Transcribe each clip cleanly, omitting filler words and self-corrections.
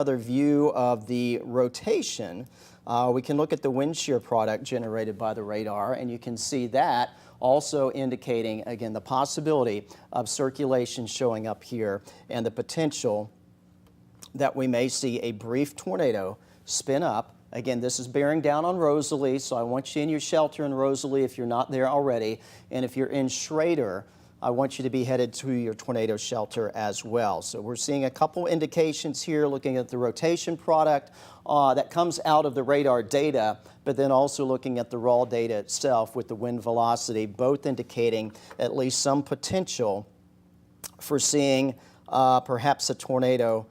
Another view of the rotation, we can look at the wind shear product generated by the radar, and you can see that also indicating, again, the possibility of circulation showing up here and the potential that we may see a brief tornado spin up. Again, this is bearing down on Rosalie, so I want you in your shelter in Rosalie if you're not there already. And if you're in Schrader, I want you to be headed to your tornado shelter as well. So we're seeing a couple indications here looking at the rotation product that comes out of the radar data, but then also looking at the raw data itself with the wind velocity, both indicating at least some potential for seeing perhaps a tornado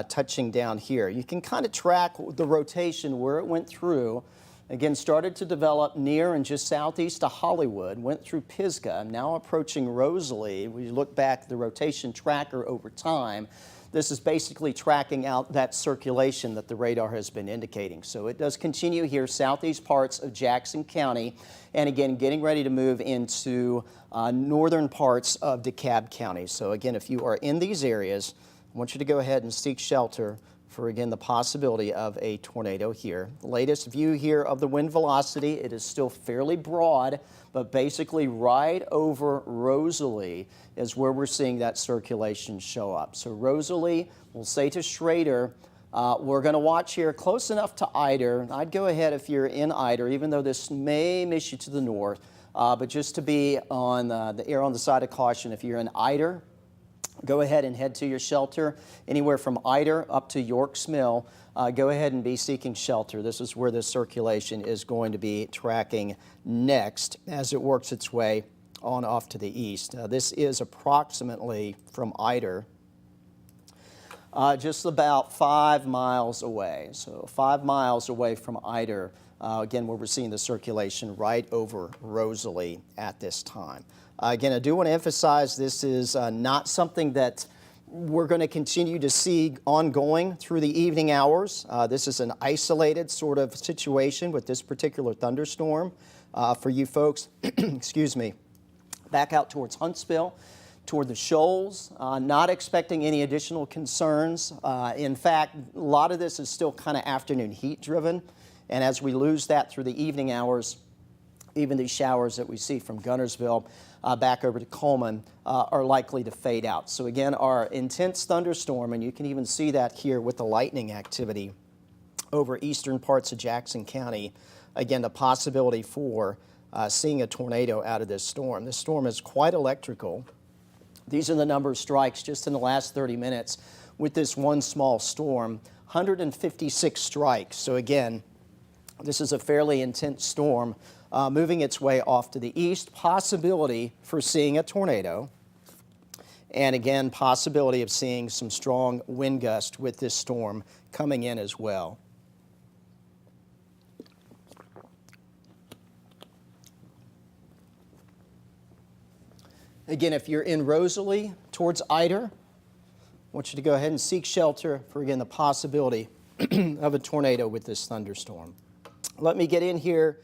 touching down here. You can kind of track the rotation where it went through. Again, started to develop near and just southeast of Hollywood, went through Pisgah, now approaching Rosalie. We look back at the rotation tracker over time. This is basically tracking out that circulation that the radar has been indicating. So it does continue here, southeast parts of Jackson County, and again, getting ready to move into northern parts of DeKalb County. So again, if you are in these areas, I want you to go ahead and seek shelter for, again, the possibility of a tornado here. The latest view here of the wind velocity, it is still fairly broad, but basically right over Rosalie is where we're seeing that circulation show up. So Rosalie, we'll say to Schrader, we're going to watch here close enough to Eider. I'd go ahead if you're in Eider, even though this may miss you to the north, but just to be on the err on the side of caution, if you're in Eider, go ahead and head to your shelter. Anywhere from Eider up to York's Mill, go ahead and be seeking shelter. This is where the circulation is going to be tracking next as it works its way on off to the east. This is approximately from Eider, just about 5 miles away. So 5 miles away from Eider, again, where we're seeing the circulation right over Rosalie at this time. Again, I do want to emphasize this is not something that we're going to continue to see ongoing through the evening hours. This is an isolated sort of situation with this particular thunderstorm. For you folks, excuse me, back out towards Huntsville, toward the Shoals, not expecting any additional concerns. In fact, a lot of this is still kind of afternoon heat driven. And as we lose that through the evening hours, even these showers that we see from Guntersville back over to Coleman are likely to fade out. So again, our intense thunderstorm, and you can even see that here with the lightning activity over eastern parts of Jackson County. Again, the possibility for seeing a tornado out of this storm. This storm is quite electrical. These are the number of strikes just in the last 30 minutes with this one small storm, 156 strikes. So again, this is a fairly intense storm moving its way off to the east, possibility for seeing a tornado, and again, possibility of seeing some strong wind gusts with this storm coming in as well. Again, if you're in Rosalie towards Eider, I want you to go ahead and seek shelter for, again, the possibility of a tornado with this thunderstorm. Let me get in here,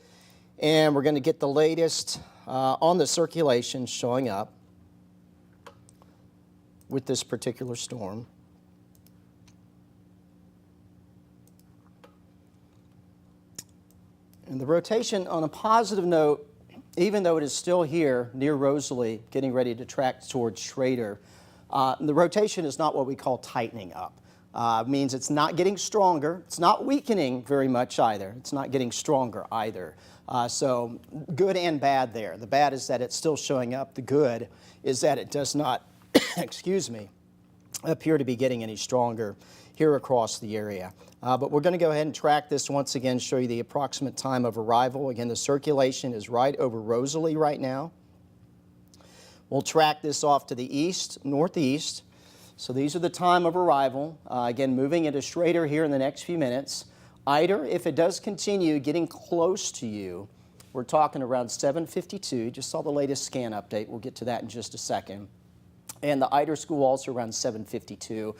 and we're going to get the latest on the circulation showing up with this particular storm. And the rotation, on a positive note, even though it is still here near Rosalie, getting ready to track towards Schrader, the rotation is not what we call tightening up. It means it's not getting stronger. It's not weakening very much either. It's not getting stronger either. So good and bad there. The bad is that it's still showing up. The good is that it does not, excuse me, appear to be getting any stronger here across the area. But we're going to go ahead and track this once again, show you the approximate time of arrival. Again, the circulation is right over Rosalie right now. We'll track this off to the east, northeast. So these are the time of arrival. Again, moving into Schrader here in the next few minutes. Eider, if it does continue getting close to you, we're talking around 7:52. Just saw the latest scan update. We'll get to that in just a second. And the Eider school also around 7:52.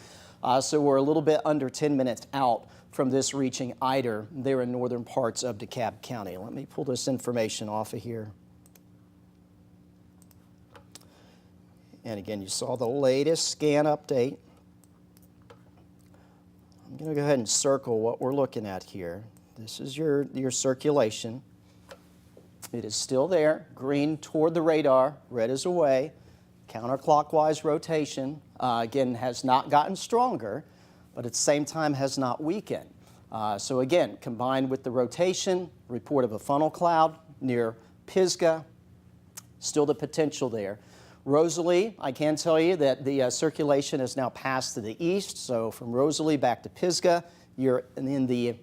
So we're a little bit under 10 minutes out from this reaching Eider there in northern parts of DeKalb County. Let me pull this information off of here. And again, you saw the latest scan update. I'm going to go ahead and circle what we're looking at here. This is your circulation. It is still there, green toward the radar, red is away. Counterclockwise rotation, again, has not gotten stronger, but at the same time has not weakened. So again, combined with the rotation, report of a funnel cloud near Pisgah, still the potential there. Rosalie, I can tell you that the circulation has now passed to the east, so from Rosalie back to Pisgah, you're in the,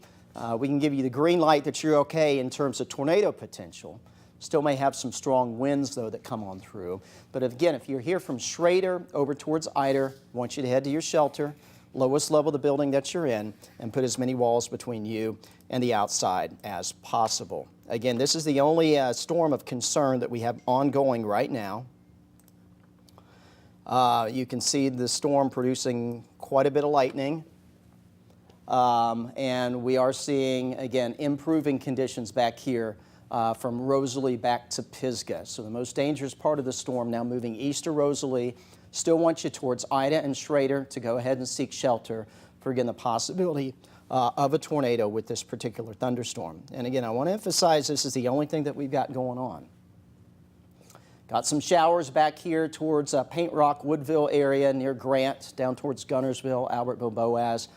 we can give you the green light that you're okay in terms of tornado potential. Still may have some strong winds, though, that come on through. But again, if you're here from Schrader over towards Eider, I want you to head to your shelter, lowest level of the building that you're in, and put as many walls between you and the outside as possible. Again, this is the only storm of concern that we have ongoing right now. You can see the storm producing quite a bit of lightning. And we are seeing, again, improving conditions back here from Rosalie back to Pisgah. So the most dangerous part of the storm now moving east to Rosalie. Still want you towards Ida and Schrader to go ahead and seek shelter for, again, the possibility of a tornado with this particular thunderstorm. And again, I want to emphasize this is the only thing that we've got going on. Got some showers back here towards Paint Rock, Woodville area near Grant, down towards Gunnersville, Albertville, Boaz.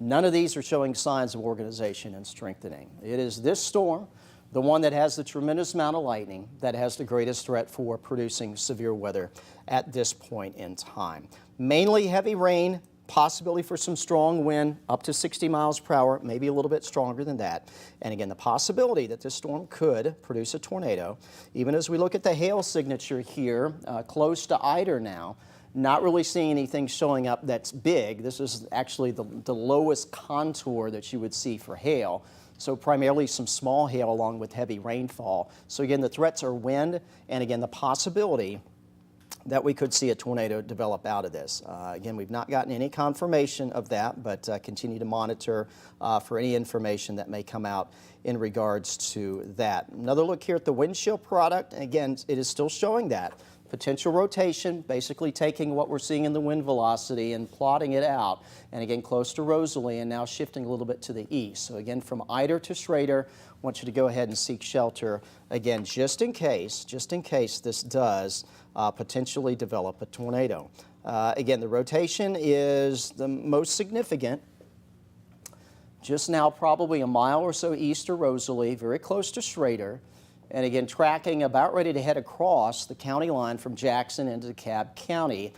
None of these are showing signs of organization and strengthening. It is this storm, the one that has the tremendous amount of lightning, that has the greatest threat for producing severe weather at this point in time. Mainly heavy rain, possibility for some strong wind, up to 60 miles per hour, maybe a little bit stronger than that. And again, the possibility that this storm could produce a tornado. Even as we look at the hail signature here, close to Eider now, not really seeing anything showing up that's big. This is actually the lowest contour that you would see for hail. So primarily some small hail along with heavy rainfall. So again, the threats are wind, and again, the possibility that we could see a tornado develop out of this. Again, we've not gotten any confirmation of that, but continue to monitor for any information that may come out in regards to that. Another look here at the wind chill product. Again, it is still showing that. Potential rotation, basically taking what we're seeing in the wind velocity and plotting it out. And again, close to Rosalie and now shifting a little bit to the east. So again, from Eider to Schrader, I want you to go ahead and seek shelter. Again, just in case this does potentially develop a tornado. Again, the rotation is the most significant. Just now, probably a mile or so east of Rosalie, very close to Schrader. And again, tracking about ready to head across the county line from Jackson into DeKalb County.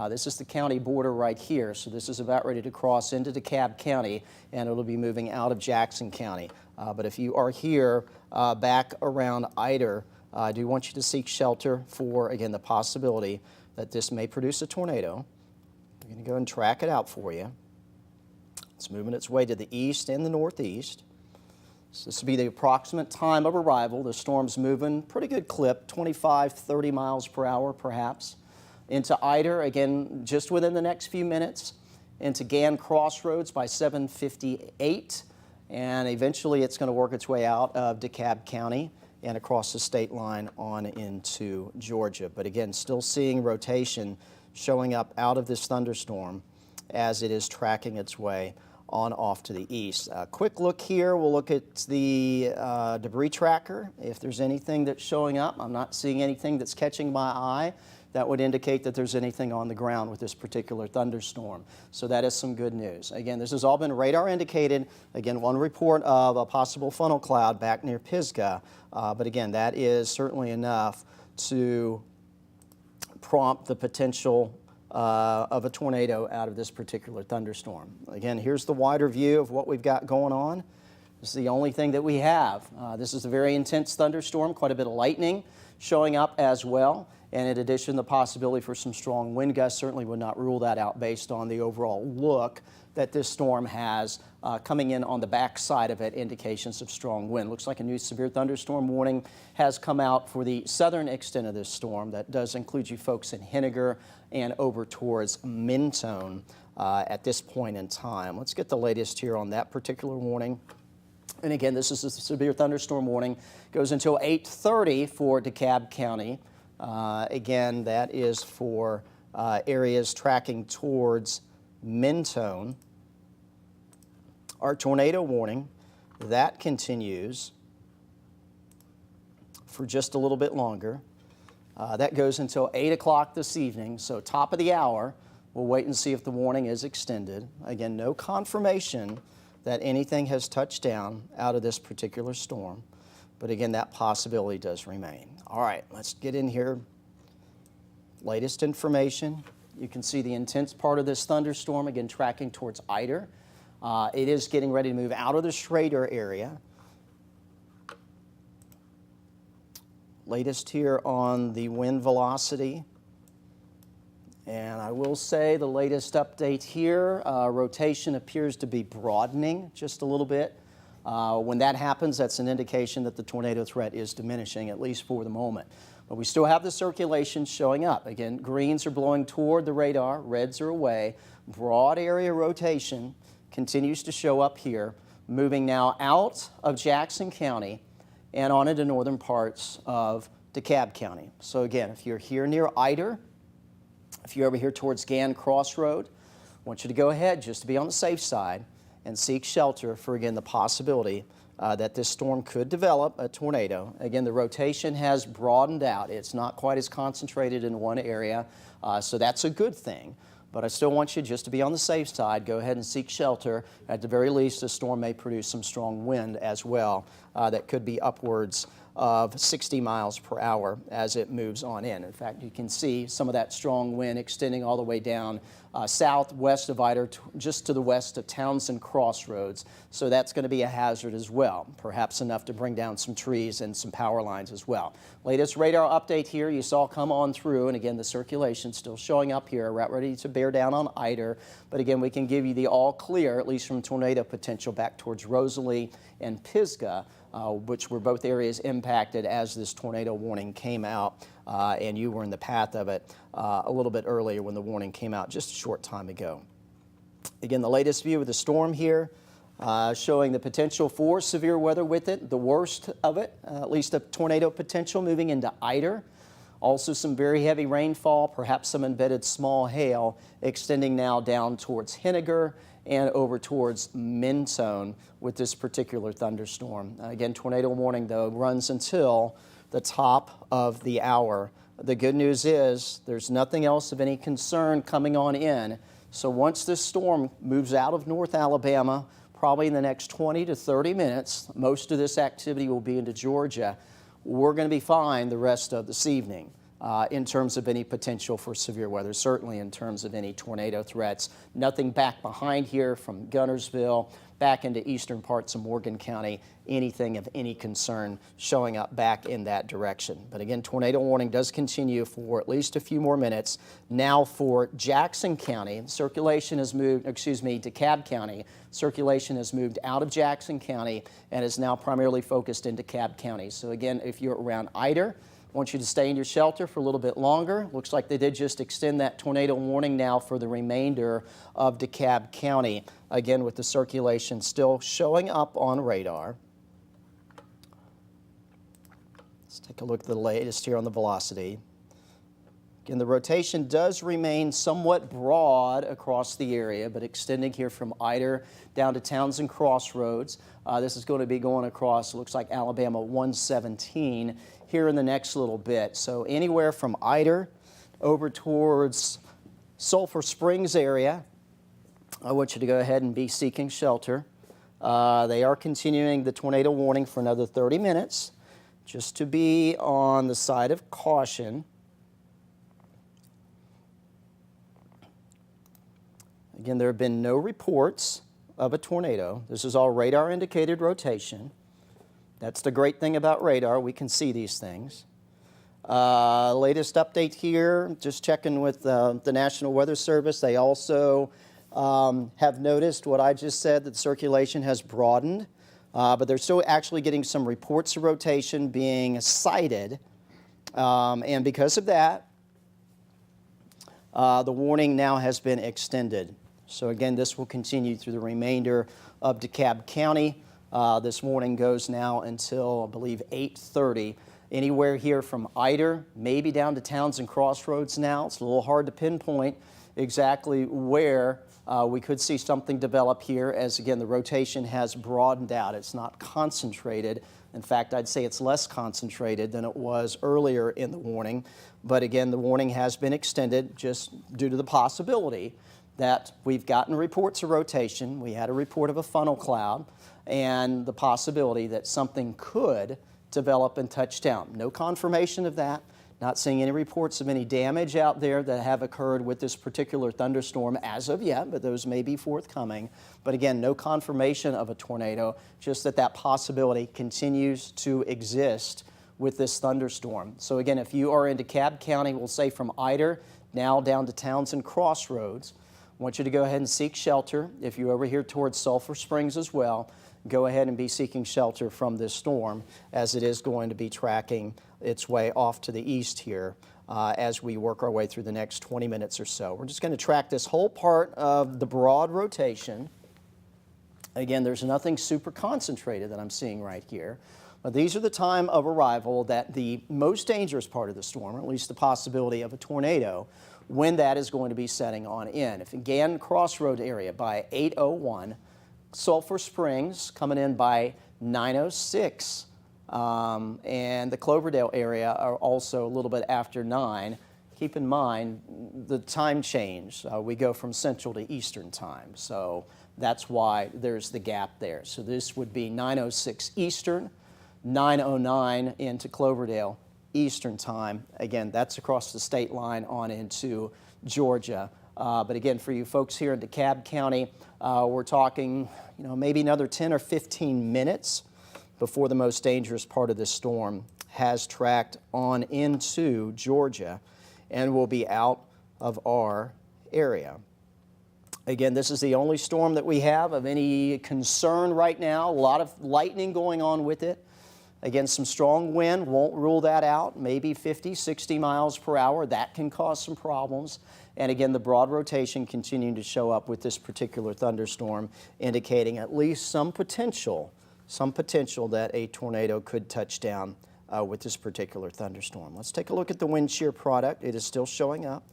This is the county border right here, so this is about ready to cross into DeKalb County, and it'll be moving out of Jackson County. But if you are here back around Eider, I do want you to seek shelter for, again, the possibility that this may produce a tornado. I'm going to go and track it out for you. It's moving its way to the east and the northeast. So this will be the approximate time of arrival. The storm's moving pretty good clip, 25, 30 miles per hour perhaps. Into Eider, again, just within the next few minutes. Into Gann Crossroads by 7:58. And eventually it's going to work its way out of DeKalb County and across the state line on into Georgia. But again, still seeing rotation showing up out of this thunderstorm as it is tracking its way on off to the east. Quick look here, we'll look at the debris tracker. If there's anything that's showing up, I'm not seeing anything that's catching my eye. That would indicate that there's anything on the ground with this particular thunderstorm. So that is some good news. Again, this has all been radar indicated. Again, one report of a possible funnel cloud back near Pisgah. But again, that is certainly enough to prompt the potential of a tornado out of this particular thunderstorm. Again, here's the wider view of what we've got going on. This is the only thing that we have. This is a very intense thunderstorm, quite a bit of lightning showing up as well. And in addition, the possibility for some strong wind gusts certainly would not rule that out based on the overall look that this storm has coming in on the back side of it, indications of strong wind. Looks like a new severe thunderstorm warning has come out for the southern extent of this storm. That does include you folks in Henniger and over towards Mentone at this point in time. Let's get the latest here on that particular warning. And again, this is a severe thunderstorm warning. Goes until 8:30 for DeKalb County. Again, that is for areas tracking towards Mentone. our tornado warning, that continues for just a little bit longer. That goes until 8 o'clock this evening, so top of the hour. We'll wait and see if the warning is extended. Again, no confirmation that anything has touched down out of this particular storm. But again, that possibility does remain. All right, let's get in here. Latest information. You can see the intense part of this thunderstorm, again, tracking towards Eider. It is getting ready to move out of the Schrader area. Latest here on the wind velocity. And I will say the latest update here, rotation appears to be broadening just a little bit. When that happens, that's an indication that the tornado threat is diminishing, at least for the moment. But we still have the circulation showing up. Again, greens are blowing toward the radar, reds are away. Broad area rotation continues to show up here, moving now out of Jackson County and on into northern parts of DeKalb County. So again, if you're here near Eider, if you're over here towards Gann Crossroad, I want you to go ahead just to be on the safe side and seek shelter for, again, the possibility that this storm could develop a tornado. Again, the rotation has broadened out. It's not quite as concentrated in one area, so that's a good thing. But I still want you just to be on the safe side. Go ahead and seek shelter. At the very least, the storm may produce some strong wind as well that could be upwards of 60 miles per hour as it moves on in. In fact, you can see some of that strong wind extending all the way down southwest of Eider, just to the west of Townsend Crossroads. So that's going to be a hazard as well, perhaps enough to bring down some trees and some power lines as well. Latest radar update here you saw come on through, and again, the circulation still showing up here, right ready to bear down on Eider. But again, we can give you the all clear, at least from tornado potential, back towards Rosalie and Pisgah, which were both areas impacted as this tornado warning came out, and you were in the path of it a little bit earlier when the warning came out just a short time ago. Again, the latest view of the storm here, showing the potential for severe weather with it, the worst of it, at least a tornado potential moving into Eider. Also some very heavy rainfall, perhaps some embedded small hail, extending now down towards Henniger and over towards Mentone with this particular thunderstorm. Again, tornado warning, though, runs until the top of the hour. The good news is there's nothing else of any concern coming on in. So once this storm moves out of North Alabama, probably in the next 20 to 30 minutes, most of this activity will be into Georgia. We're going to be fine the rest of this evening in terms of any potential for severe weather, certainly in terms of any tornado threats. Nothing back behind here from Guntersville back into eastern parts of Morgan County, anything of any concern showing up back in that direction. But again, tornado warning does continue for at least a few more minutes. Now for Jackson County, circulation has moved, DeKalb County, circulation has moved out of Jackson County and is now primarily focused in DeKalb County. So again, if you're around Eider, I want you to stay in your shelter for a little bit longer. Looks like they did just extend that tornado warning now for the remainder of DeKalb County. Again, with the circulation still showing up on radar. Let's take a look at the latest here on the velocity. Again, the rotation does remain somewhat broad across the area, but extending here from Eider down to Townsend Crossroads. This is going to be going across, looks like Alabama 117 here in the next little bit. So anywhere from Eider over towards Sulphur Springs area, I want you to go ahead and be seeking shelter. They are continuing the tornado warning for another 30 minutes, just to be on the side of caution. Again, there have been no reports of a tornado. This is all radar indicated rotation. That's the great thing about radar. We can see these things. Latest update here, just checking with the National Weather Service. They also have noticed what I just said, that circulation has broadened, but they're still actually getting some reports of rotation being cited. And because of that, the warning now has been extended. So again, this will continue through the remainder of DeKalb County. This warning goes now until, I believe, 8:30. Anywhere here from Eider, maybe down to Townsend Crossroads now. It's a little hard to pinpoint exactly where We could see something develop here as, again, the rotation has broadened out. It's not concentrated. In fact, I'd say it's less concentrated than it was earlier in the warning. But again, the warning has been extended just due to the possibility that we've gotten reports of rotation. We had a report of a funnel cloud and the possibility that something could develop and touch down. No confirmation of that. Not seeing any reports of any damage out there that have occurred with this particular thunderstorm as of yet, but those may be forthcoming. But again, no confirmation of a tornado, just that that possibility continues to exist with this thunderstorm. So again, if you are into DeKalb County, we'll say from Ider now down to Townsend Crossroads, I want you to go ahead and seek shelter. If you're over here towards Sulphur Springs as well, go ahead and be seeking shelter from this storm, as it is going to be tracking its way off to the east here as we work our way through the next 20 minutes or so. We're just going to track this whole part of the broad rotation. Again, there's nothing super concentrated that I'm seeing right here. But these are the time of arrival that the most dangerous part of the storm, or at least the possibility of a tornado, when that is going to be setting on in. If again, Crossroad area by 8:01, Sulphur Springs coming in by 9:06, and the Cloverdale area are also a little bit after 9. Keep in mind the time change. We go from Central to Eastern time, so that's why there's the gap there. So this would be 9:06 Eastern, 9:09 into Cloverdale Eastern time. Again, that's across the state line on into Georgia. But again, for you folks here in DeKalb County, we're talking, maybe another 10 or 15 minutes before the most dangerous part of this storm has tracked on into Georgia and will be out of our area. Again, this is the only storm that we have of any concern right now. A lot of lightning going on with it. Again, some strong wind, won't rule that out, maybe 50, 60 miles per hour. That can cause some problems. And again, the broad rotation continuing to show up with this particular thunderstorm, indicating at least some potential that a tornado could touch down with this particular thunderstorm. Let's take a look at the wind shear product. It is still showing up.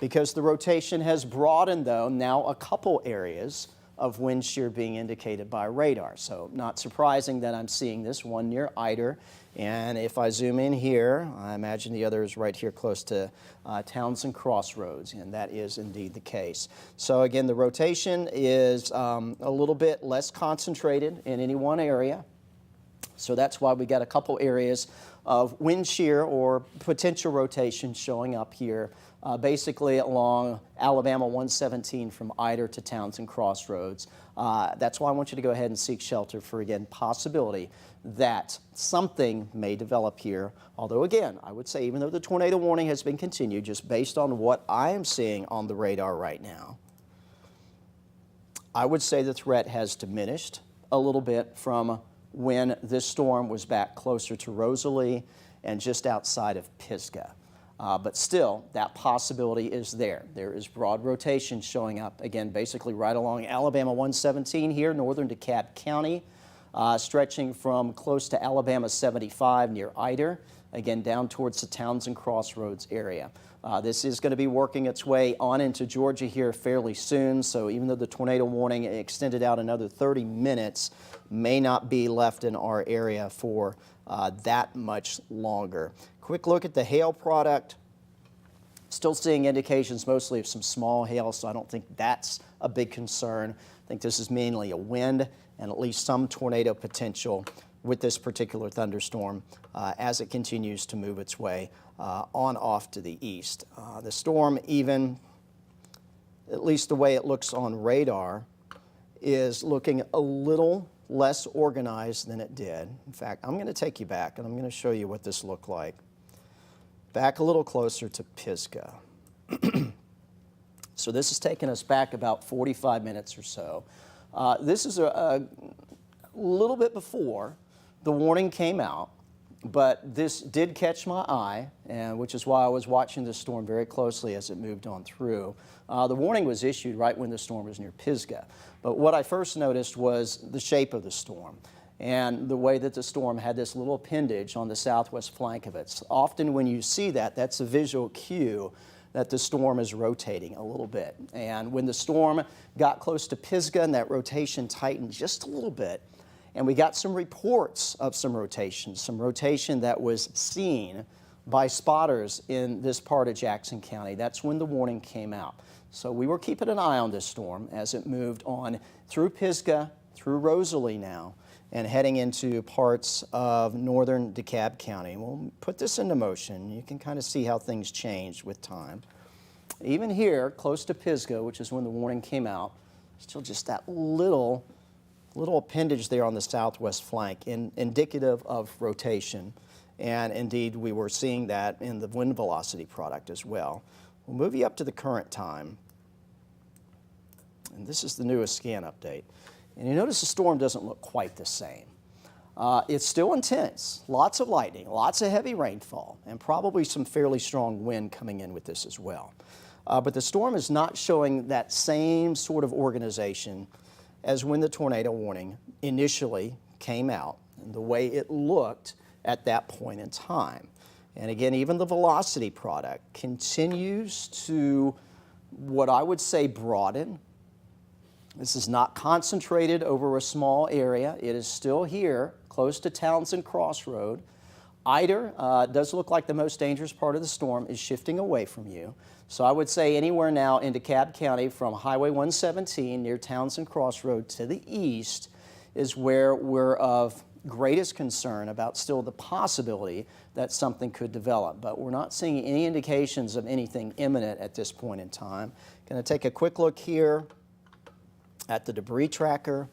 Because the rotation has broadened, though, now a couple areas of wind shear being indicated by radar. So not surprising that I'm seeing this one near Ider. And if I zoom in here, I imagine the other is right here close to Townsend Crossroads, and that is indeed the case. So again, the rotation is a little bit less concentrated in any one area. So that's why we got a couple areas of wind shear or potential rotation showing up here, basically along Alabama 117 from Ider to Townsend Crossroads. That's why I want you to go ahead and seek shelter for, again, possibility that something may develop here. Although, again, I would say even though the tornado warning has been continued, just based on what I am seeing on the radar right now, I would say the threat has diminished a little bit from when this storm was back closer to Rosalie and just outside of Pisgah. But still, that possibility is there. There is broad rotation showing up, again, basically right along Alabama 117 here, northern DeKalb County, stretching from close to Alabama 75 near Ider, again, down towards the Townsend Crossroads area. This is going to be working its way on into Georgia here fairly soon, so even though the tornado warning extended out another 30 minutes, may not be left in our area for that much longer. Quick look at the hail product. Still seeing indications mostly of some small hail, so I don't think that's a big concern. I think this is mainly a wind and at least some tornado potential with this particular thunderstorm as it continues to move its way on off to the east. The storm, even, at least the way it looks on radar, is looking a little less organized than it did. In fact, I'm going to take you back and I'm going to show you what this looked like. Back a little closer to Pisgah. So this has taken us back about 45 minutes or so. This is a little bit before the warning came out, but this did catch my eye, and which is why I was watching this storm very closely as it moved on through. The warning was issued right when the storm was near Pisgah, but what I first noticed was the shape of the storm and the way that the storm had this little appendage on the southwest flank of it. Often when you see that, that's a visual cue that the storm is rotating a little bit. And when the storm got close to Pisgah and that rotation tightened just a little bit, and we got some reports of some rotation that was seen by spotters in this part of Jackson County. That's when the warning came out. So we were keeping an eye on this storm as it moved on through Pisgah, through Rosalie now, and heading into parts of northern DeKalb County. We'll put this into motion. You can kind of see how things changed with time. Even here, close to Pisgah, which is when the warning came out, still just that little appendage there on the southwest flank, indicative of rotation. And indeed, we were seeing that in the wind velocity product as well. We'll move you up to the current time. And this is the newest scan update. And you notice the storm doesn't look quite the same. It's still intense, lots of lightning, lots of heavy rainfall, and probably some fairly strong wind coming in with this as well. But the storm is not showing that same sort of organization as when the tornado warning initially came out, and the way it looked at that point in time. And again, even the velocity product continues to, what I would say, broaden. This is not concentrated over a small area. It is still here, close to Townsend Crossroad. Eider does look like the most dangerous part of the storm is shifting away from you. So I would say anywhere now in DeKalb County from Highway 117 near Townsend Crossroad to the east is where we're of greatest concern about still the possibility that something could develop. But we're not seeing any indications of anything imminent at this point in time. Going to take a quick look here at the debris tracker.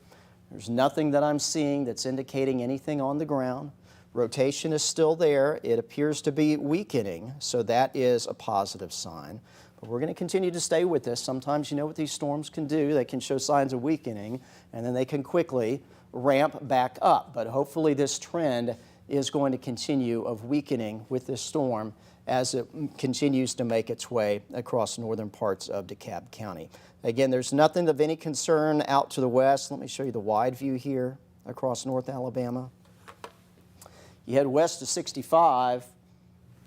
There's nothing that I'm seeing that's indicating anything on the ground. Rotation is still there. It appears to be weakening, so that is a positive sign. But we're going to continue to stay with this. Sometimes you know what these storms can do. They can show signs of weakening, and then they can quickly ramp back up. But hopefully this trend is going to continue of weakening with this storm as it continues to make its way across northern parts of DeKalb County. Again, there's nothing of any concern out to the west. Let me show you the wide view here across North Alabama. You head west to 65,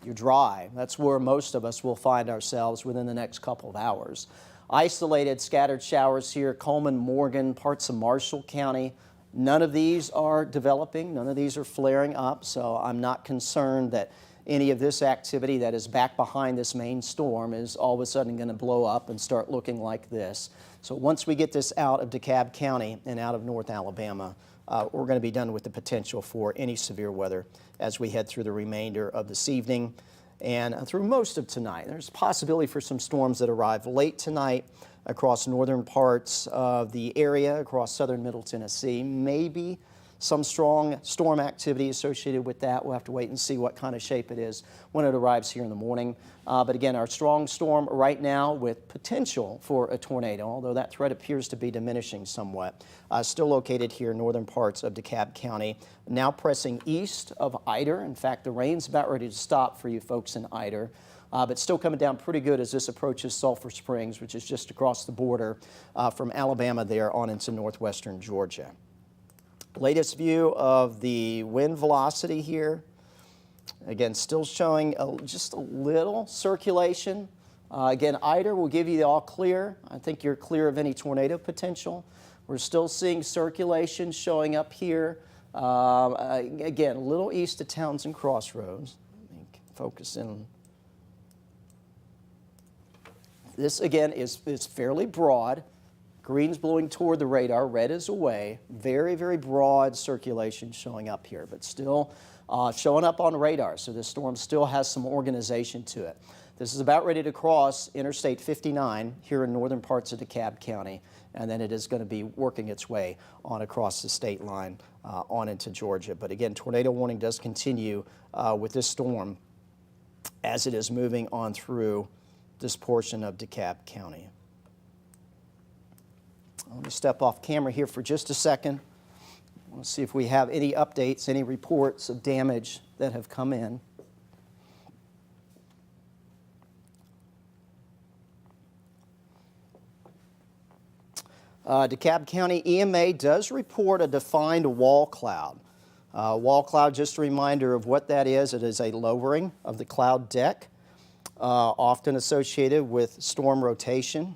you're dry. That's where most of us will find ourselves within the next couple of hours. Isolated scattered showers here, Coleman, Morgan, parts of Marshall County. None of these are developing, none of these are flaring up, so I'm not concerned that any of this activity that is back behind this main storm is all of a sudden going to blow up and start looking like this. So once we get this out of DeKalb County and out of North Alabama, we're going to be done with the potential for any severe weather as we head through the remainder of this evening and through most of tonight. There's a possibility for some storms that arrive late tonight across northern parts of the area, across southern Middle Tennessee, maybe some strong storm activity associated with that. We'll have to wait and see what kind of shape it is when it arrives here in the morning. But again, our strong storm right now with potential for a tornado, although that threat appears to be diminishing somewhat, still located here in northern parts of DeKalb County, now pressing east of Eider. In fact, the rain's about ready to stop for you folks in Eider. But still coming down pretty good as this approaches Sulphur Springs, which is just across the border from Alabama there on into northwestern Georgia. Latest view of the wind velocity here. Again, still showing just a little circulation. Again, Eider will give you the all clear. I think you're clear of any tornado potential. We're still seeing circulation showing up here. Again, a little east of Townsend Crossroads. Let me focus in. This, again, is fairly broad. Green's blowing toward the radar, red is away. Very, very broad circulation showing up here, but still showing up on radar. So this storm still has some organization to it. This is about ready to cross Interstate 59 here in northern parts of DeKalb County, and then it is going to be working its way on across the state line on into Georgia. But again, tornado warning does continue with this storm as it is moving on through this portion of DeKalb County. Let me step off camera here for just a second. I want to see if we have any updates, any reports of damage that have come in. DeKalb County EMA does report a defined wall cloud. Wall cloud, just a reminder of what that is. It is a lowering of the cloud deck. often associated with storm rotation.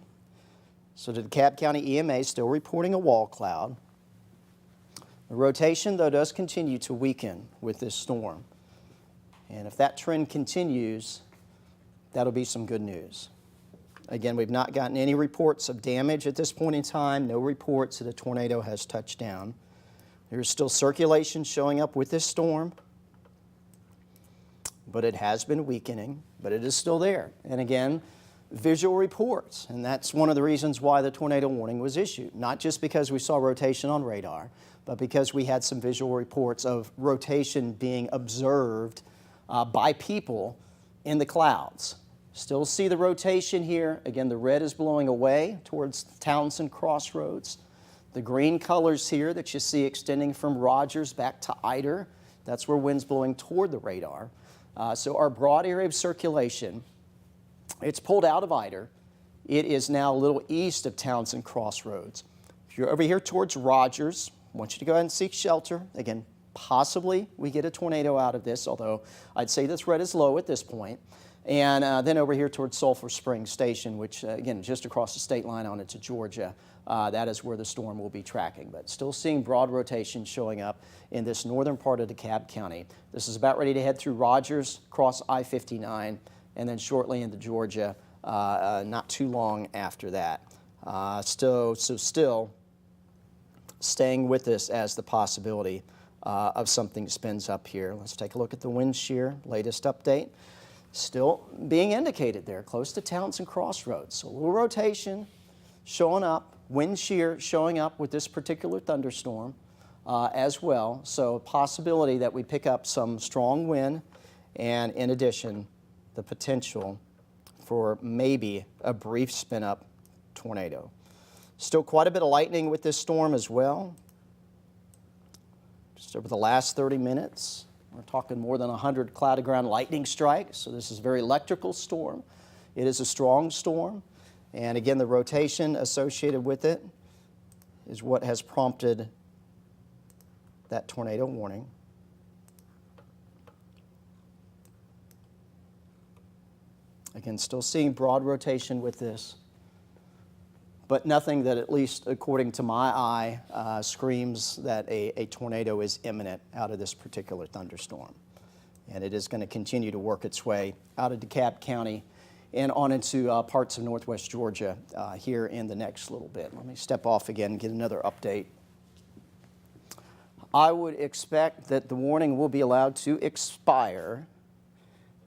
So the DeKalb County EMA is still reporting a wall cloud. The rotation, though, does continue to weaken with this storm. And if that trend continues, that'll be some good news. Again, we've not gotten any reports of damage at this point in time, no reports that a tornado has touched down. There's still circulation showing up with this storm, but it has been weakening, but it is still there. And again, visual reports, and that's one of the reasons why the tornado warning was issued. Not just because we saw rotation on radar, but because we had some visual reports of rotation being observed by people in the clouds. Still see the rotation here. Again, the red is blowing away towards Townsend Crossroads. The green colors here that you see extending from Rogers back to Eider, that's where wind's blowing toward the radar. So our broad area of circulation, it's pulled out of Eider. It is now a little east of Townsend Crossroads. If you're over here towards Rogers, I want you to go ahead and seek shelter. Again, possibly we get a tornado out of this, although I'd say the threat is low at this point. And then over here towards Sulphur Springs Station, which again, just across the state line on into Georgia, that is where the storm will be tracking. But still seeing broad rotation showing up in this northern part of DeKalb County. This is about ready to head through Rogers, cross I-59, and then shortly into Georgia, not too long after that. Still staying with us as the possibility of something spins up here. Let's take a look at the wind shear, latest update. Still being indicated there, close to Townsend Crossroads. So a little rotation showing up, wind shear showing up with this particular thunderstorm as well. So a possibility that we pick up some strong wind, and in addition, the potential for maybe a brief spin-up tornado. Still quite a bit of lightning with this storm as well. Just over the last 30 minutes. We're talking more than 100 cloud-to-ground lightning strikes, so this is a very electrical storm. It is a strong storm, and again, the rotation associated with it is what has prompted that tornado warning. Again, still seeing broad rotation with this, but nothing that, at least according to my eye, screams that a tornado is imminent out of this particular thunderstorm. And it is going to continue to work its way out of DeKalb County and on into parts of northwest Georgia here in the next little bit. Let me step off again and get another update. I would expect that the warning will be allowed to expire,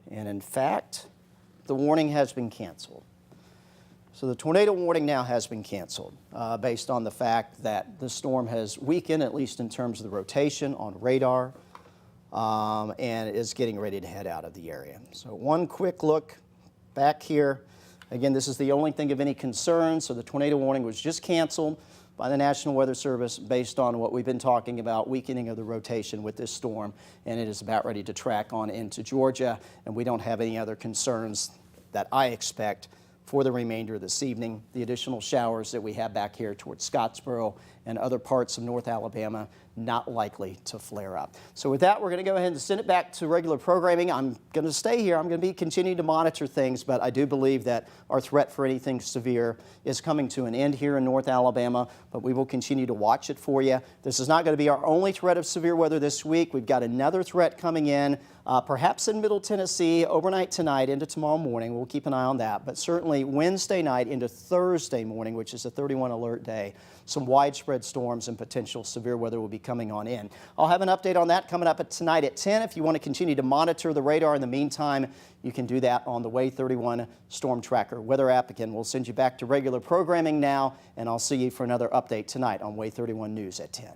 and in fact, the warning has been canceled. So the tornado warning now has been canceled based on the fact that the storm has weakened, at least in terms of the rotation on radar, and is getting ready to head out of the area. So one quick look back here. Again, this is the only thing of any concern. So the tornado warning was just canceled by the National Weather Service based on what we've been talking about, weakening of the rotation with this storm, and it is about ready to track on into Georgia, and we don't have any other concerns that I expect for the remainder of this evening. The additional showers that we have back here towards Scottsboro and other parts of North Alabama, not likely to flare up. So with that, we're going to go ahead and send it back to regular programming. I'm going to stay here. I'm going to be continuing to monitor things, but I do believe that our threat for anything severe is coming to an end here in North Alabama, but we will continue to watch it for you. This is not going to be our only threat of severe weather this week. We've got another threat coming in, perhaps in Middle Tennessee, overnight tonight into tomorrow morning. We'll keep an eye on that, but certainly Wednesday night into Thursday morning, which is a 31 alert day, some widespread storms and potential severe weather will be coming on in. I'll have an update on that coming up tonight at 10. If you want to continue to monitor the radar in the meantime, you can do that on the Way 31 Storm Tracker weather app. Again, we'll send you back to regular programming now, and I'll see you for another update tonight on Way 31 News at 10.